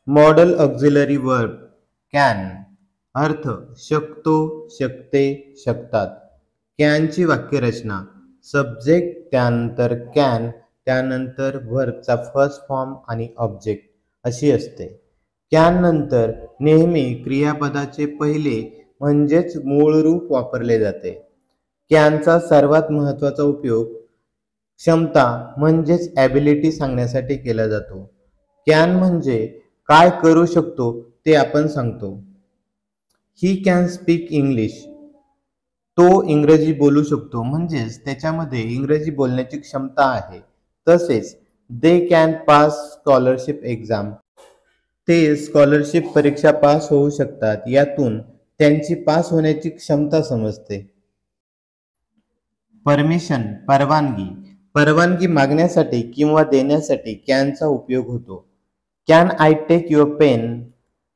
Modal auxiliary verb can अर्थ शकतो, शकते, शकतात. कॅनची वाक्यरचना सब्जेक्ट त्यानंतर कॅन त्यानंतर व्हर्बचा फर्स्ट फॉर्म आणि ऑब्जेक्ट अशी असते. कॅन नंतर नेहमी क्रियापदाचे पहिले म्हणजेच मूळ रूप वापरले जाते. कॅनचा सर्वात महत्त्वाचा उपयोग क्षमता म्हणजेच ॲबिलिटी सांगण्यासाठी केला जातो. कॅन म्हणजे काय करू शकतो ते आपण सांगतो. He can speak English. तो इंग्रजी बोलू शकतो म्हणजेच त्याच्यामध्ये इंग्रजी बोलण्याची क्षमता आहे. तसेच they can pass scholarship exam. ते स्कॉलरशिप परीक्षा पास होऊ शकतात. यातून त्यांची पास होण्याची क्षमता समजते. परमिशन परवानगी. परवानगी मागण्यासाठी किंवा देण्यासाठी कॅनचा उपयोग होतो. Can I take your pen.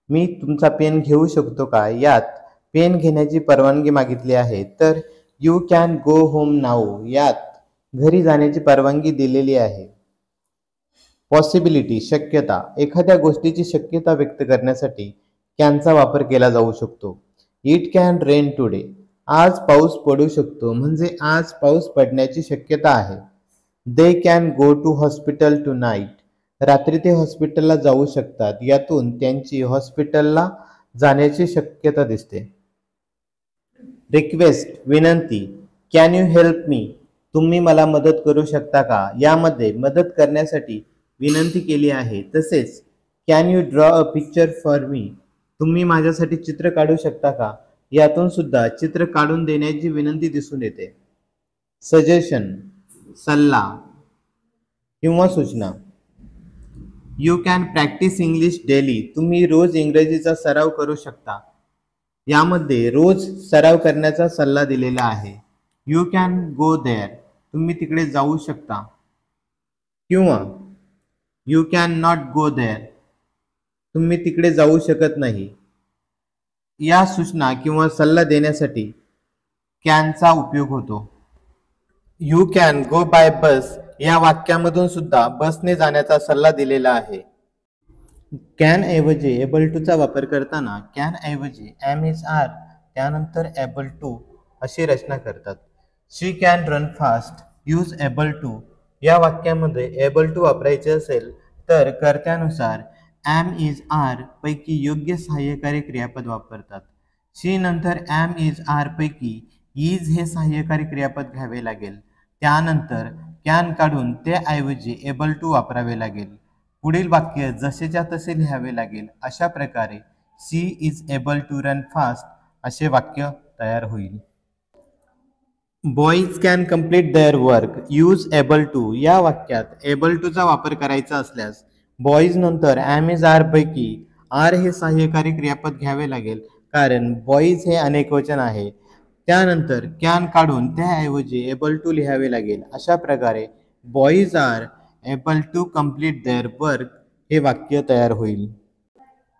मी तुमचा पेन घेऊ शकतो का? यात पेन घेण्याची परवानगी मागितली आहे. तर you can go home now यात घरी जाण्याची परवानगी दिलेली आहे. पॉसिबिलिटी शक्यता. एखाद्या गोष्टीची शक्यता व्यक्त करण्यासाठी कॅनचा वापर केला जाऊ शकतो. It can rain today. आज पाऊस पडू शकतो म्हणजे आज पाऊस पडण्याची शक्यता आहे. They can go to hospital tonight. रात्री ते हॉस्पिटलला जाऊ शकतात. यातून त्यांची हॉस्पिटलला जाण्याची शक्यता दिसते. रिक्वेस्ट विनंती. Can you help me. तुम्ही मला मदत करू शकता का? यामध्ये मदत करण्यासाठी विनंती केली आहे. तसेच can you draw a picture for me. तुम्ही माझ्यासाठी चित्र काढू शकता का? यातून सुद्धा चित्र काढून देण्याची विनंती दिसून येते. सजेशन सल्ला किंवा सूचना. You can practice English daily. तुम्ही रोज इंग्रजीचा सराव करू शकता. यामध्ये रोज सराव करण्याचा सल्ला दिलेला आहे. You can go there. तुम्ही तिकडे जाऊ शकता. किंवा you can not go there. तुम्ही तिकडे जाऊ शकत नाही. या सूचना किंवा सल्ला देण्यासाठी कॅनचा उपयोग होतो. यू कॅन गो बाय बस या वाक्यामधून सुद्धा बसने जाण्याचा सल्ला दिलेला आहे. कॅन ऐवजी एबल टूचा वापर करताना कॅन ऐवजी एम इज आर त्यानंतर एबल टू अशी रचना करतात. She can run fast. Use able to या वाक्यामध्ये एबल टू वापरायचे असेल तर कर्त्यानुसार एम इज आर पैकी योग्य सहाय्यकारी क्रियापद वापरतात. शी नंतर एम इज आर पैकी इज हे सहाय्यकारी क्रियापद घ्यावे लागेल. त्यानंतर कॅन काढून त्याऐवजी एबल टू वापरावे लागेल. पुढील वाक्य जसेच्या तसे लिहावे लागेल. अशा प्रकारे she is able to run fast असे वाक्य तयार होईल. Boys can complete their work. Use able to या वाक्यात एबल टूचा वापर करायचा असल्यास बॉईज नंतर एम इज आर पैकी आर हे सहाय्यकारी क्रियापद घ्यावे लागेल कारण बॉईज हे अनेकवचन आहे. त्यानंतर कॅन काढून त्याऐवजी एबल टू लिहावे लागेल. अशा प्रकारे boys are able to complete their work हे वाक्य तयार होईल.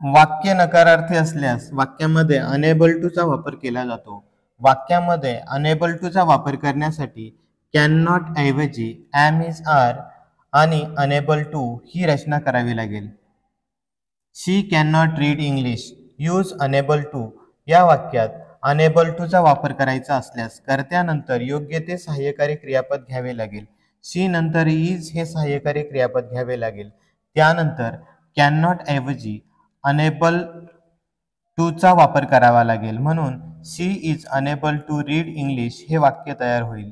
वाक्य नकारार्थी असल्यास वाक्यामध्ये अनेबल टूचा वापर केला जातो. वाक्यामध्ये अनेबल टूचा वापर करण्यासाठी कॅन नॉट ऐवजी एम इज आर आणि अनेबल टू ही रचना करावी लागेल. She can not read English. Use unable to या वाक्यात अनेबल टूचा वापर करायचा असल्यास कर्त्यानंतर योग्य ते सहाय्यकारी क्रियापद घ्यावे लागेल. शी नंतर इज हे सहाय्यकारी क्रियापद घ्यावे लागेल. त्यानंतर कॅन नॉट ऐवजी अनेबल टूचा वापर करावा लागेल. म्हणून she is unable to read English हे वाक्य तयार होईल.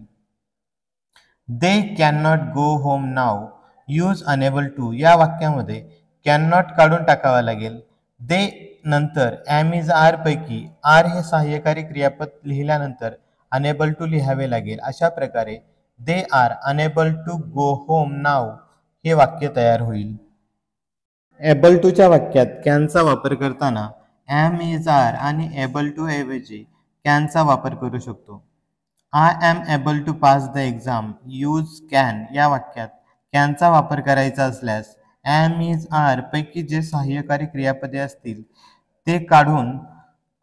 They can not go home now. Use unable to या वाक्यामध्ये कॅन नॉट काढून टाकावा लागेल. दे नंतर एम इज आर पैकी आर हे सहाय्यकारी क्रियापद लिहिल्यानंतर अनेबल टू लिहावे लागेल. अशा प्रकारे they are unable to go home now हे वाक्य तयार होईल. एबल टूच्या वाक्यात कॅनचा वापर करताना एम इज आर आणि एबल टू ऐवजी कॅनचा वापर करू शकतो. I am able to pass the exam. Use can या वाक्यात कॅनचा वापर करायचा असल्यास एम इज आर पैकी जे सहाय्यकारी क्रियापदे असतील ते काढून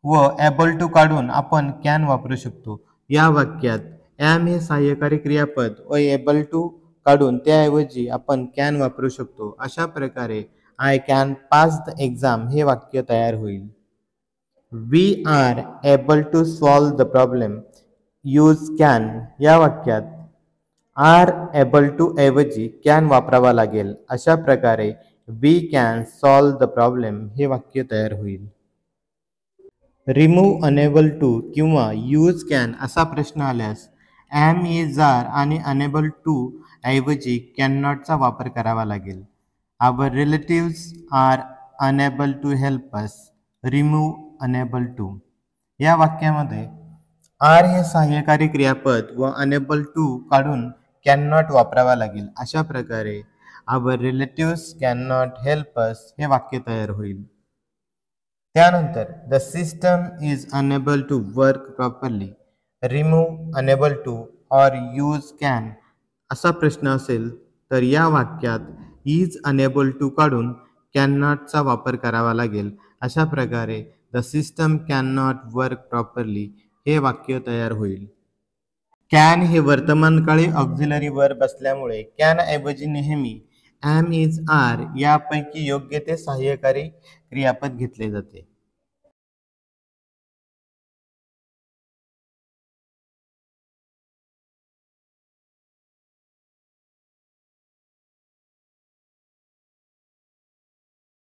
व एबल टू काढून आपण कॅन वापरू शकतो. या वाक्यात एम हे सहाय्यकारी क्रियापद व एबल टू काढून त्याऐवजी आपण कॅन वापरू शकतो. अशा प्रकारे I can pass the exam हे वाक्य तयार होईल. We are able to solve the problem use can या वाक्यात आर एबल टू ऐवजी कॅन वापरावा लागेल. अशा प्रकारे we can solve the problem हे वाक्य तयार होईल. रिमूव्ह अनेबल टू किंवा यूज कॅन असा प्रश्न आल्यास ॲम इज आर आणि अनेबल टू ऐवजी कॅन नॉटचा वापर करावा लागेल. Our relatives are unable to help us. Remove unable to या वाक्यामध्ये आर हे सहाय्यकारी क्रियापद व अनेबल टू काढून कॅन नॉट वापरावा लागेल. अशा प्रकारे our relatives can not help us हे वाक्य तयार होईल. त्यानंतर the system is unable to work properly. Remove unable to or use can असा प्रश्न असेल तर या वाक्यात इज अनेबल टू काढून कॅन नॉटचा वापर करावा लागेल. अशा प्रकारे the system can not work properly हे वाक्य तयार होईल. कॅन हे वर्तमानकाळी ऑक्झिलरी वर्ब असल्यामुळे कॅन ऐवजी नेहमी ॲम इज आर यापैकी योग्य ते सहाय्यकारी क्रियापद घेतले जाते.